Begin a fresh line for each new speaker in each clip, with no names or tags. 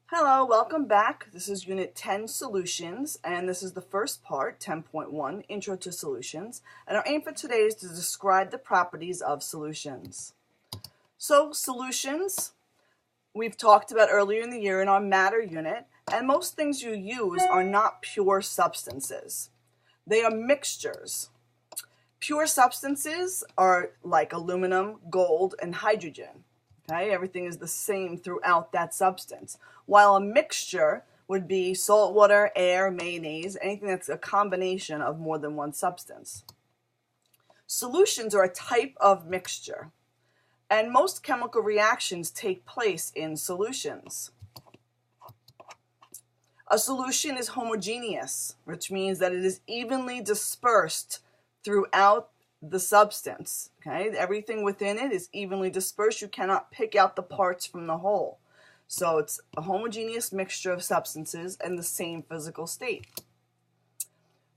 Hello, welcome back. This is Unit 10 Solutions, and this is the first part, 10.1, Intro to Solutions. And our aim for today is to describe the properties of solutions. So, solutions, we've talked about earlier in the year in our matter unit, and most things you use are not pure substances. They are mixtures. Pure substances are like aluminum, gold, and hydrogen. Okay, everything is the same throughout that substance. While a mixture would be salt water, air, mayonnaise, anything that's a combination of more than one substance. Solutions are a type of mixture, and most chemical reactions take place in solutions. A solution is homogeneous, which means that it is evenly dispersed throughout the substance. Okay, everything within it is evenly dispersed. You cannot pick out the parts from the whole. So it's a homogeneous mixture of substances in the same physical state.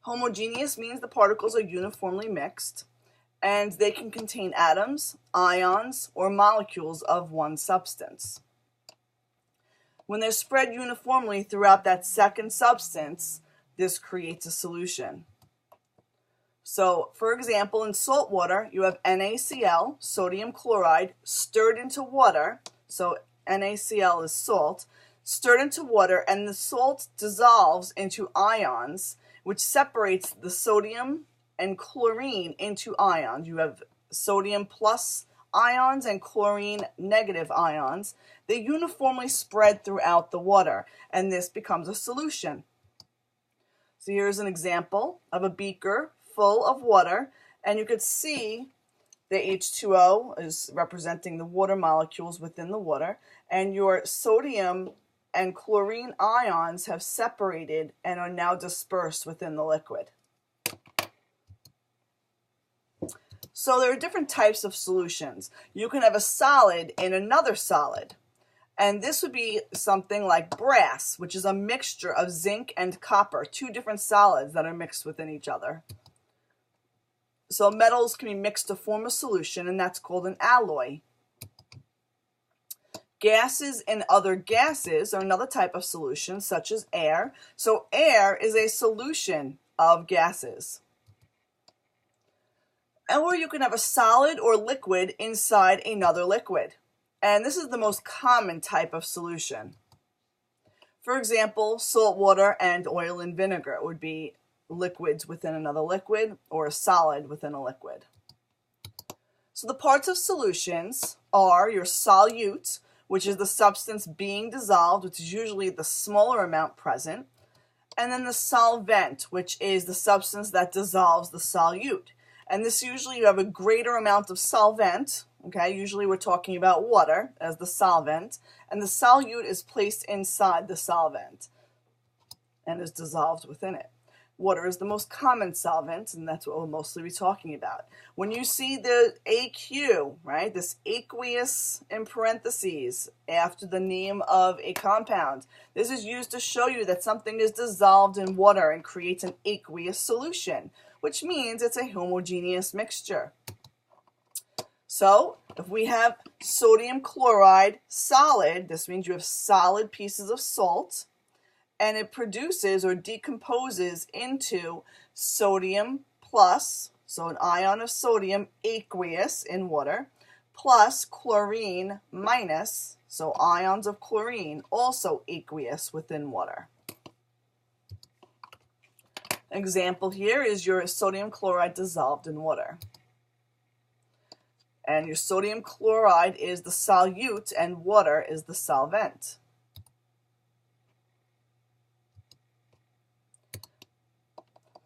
Homogeneous means the particles are uniformly mixed, and they can contain atoms, ions, or molecules of one substance. When they're spread uniformly throughout that second substance, this creates a solution. So, for example, in salt water, you have NaCl, sodium chloride, stirred into water. So NaCl is salt, stirred into water, and the salt dissolves into ions, which separates the sodium and chlorine into ions. You have sodium plus ions and chlorine negative ions. They uniformly spread throughout the water, and this becomes a solution. So here's an example of a beaker full of water, and you could see the H2O is representing the water molecules within the water, and your sodium and chlorine ions have separated and are now dispersed within the liquid. So there are different types of solutions. You can have a solid in another solid, and this would be something like brass, which is a mixture of zinc and copper, two different solids that are mixed within each other. So metals can be mixed to form a solution, and that's called an alloy. Gases and other gases are another type of solution, such as air. So air is a solution of gases. Or you can have a solid or liquid inside another liquid. And this is the most common type of solution. For example, salt water and oil and vinegar would be liquids within another liquid, or a solid within a liquid. So the parts of solutions are your solute, which is the substance being dissolved, which is usually the smaller amount present, and then the solvent, which is the substance that dissolves the solute. And this usually you have a greater amount of solvent, okay? Usually we're talking about water as the solvent, and the solute is placed inside the solvent and is dissolved within it. Water is the most common solvent, and that's what we'll mostly be talking about. When you see the AQ, right, this aqueous in parentheses after the name of a compound, this is used to show you that something is dissolved in water and creates an aqueous solution, which means it's a homogeneous mixture. So, if we have sodium chloride solid, this means you have solid pieces of salt, and it produces or decomposes into sodium plus, so an ion of sodium, aqueous in water, plus chlorine minus, so ions of chlorine, also aqueous within water. An example here is your sodium chloride dissolved in water. And your sodium chloride is the solute and water is the solvent.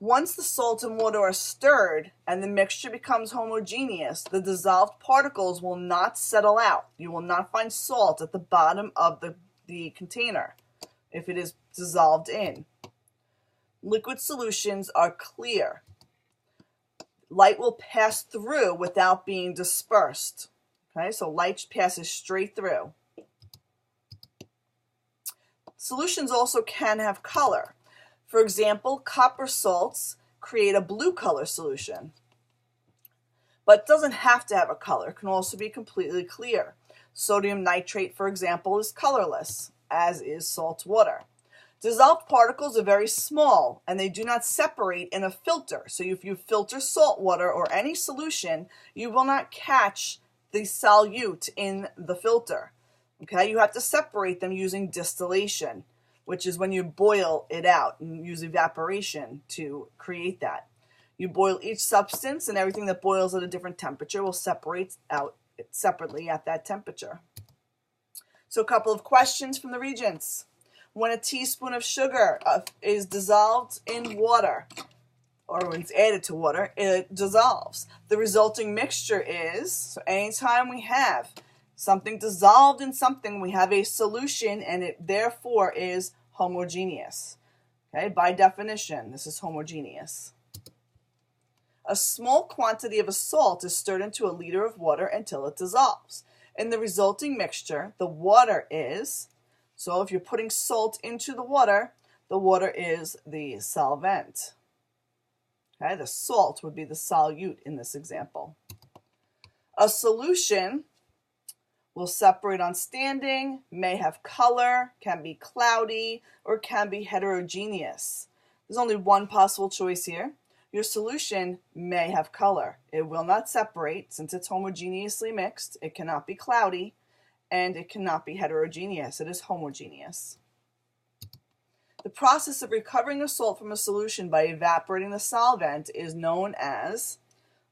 Once the salt and water are stirred and the mixture becomes homogeneous, the dissolved particles will not settle out. You will not find salt at the bottom of the container if it is dissolved in. Liquid solutions are clear. Light will pass through without being dispersed. Okay, so light passes straight through. Solutions also can have color. For example, copper salts create a blue color solution. But it doesn't have to have a color. It can also be completely clear. Sodium nitrate, for example, is colorless, as is salt water. Dissolved particles are very small and they do not separate in a filter. So if you filter salt water or any solution, you will not catch the solute in the filter. Okay, you have to separate them using distillation, which is when you boil it out and use evaporation to create that. You boil each substance, and everything that boils at a different temperature will separate out separately at that temperature. So a couple of questions from the Regents. When a teaspoon of sugar is dissolved in water, or when it's added to water, it dissolves. The resulting mixture is, so anytime we have something dissolved in something, we have a solution, and it therefore is homogeneous. Okay, by definition, this is homogeneous. A small quantity of a salt is stirred into a liter of water until it dissolves. In the resulting mixture, the water is, so if you're putting salt into the water is the solvent. Okay, the salt would be the solute in this example. A solution will separate on standing, may have color, can be cloudy, or can be heterogeneous. There's only one possible choice here. Your solution may have color. It will not separate since it's homogeneously mixed. It cannot be cloudy, and it cannot be heterogeneous. It is homogeneous. The process of recovering a salt from a solution by evaporating the solvent is known as,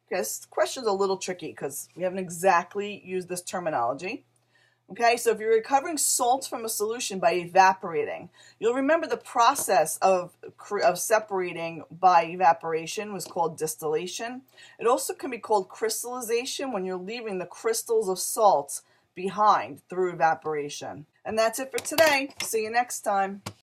okay, this question's a little tricky because we haven't exactly used this terminology. Okay, so if you're recovering salt from a solution by evaporating, you'll remember the process of separating by evaporation was called distillation. It also can be called crystallization when you're leaving the crystals of salt behind through evaporation. And that's it for today. See you next time.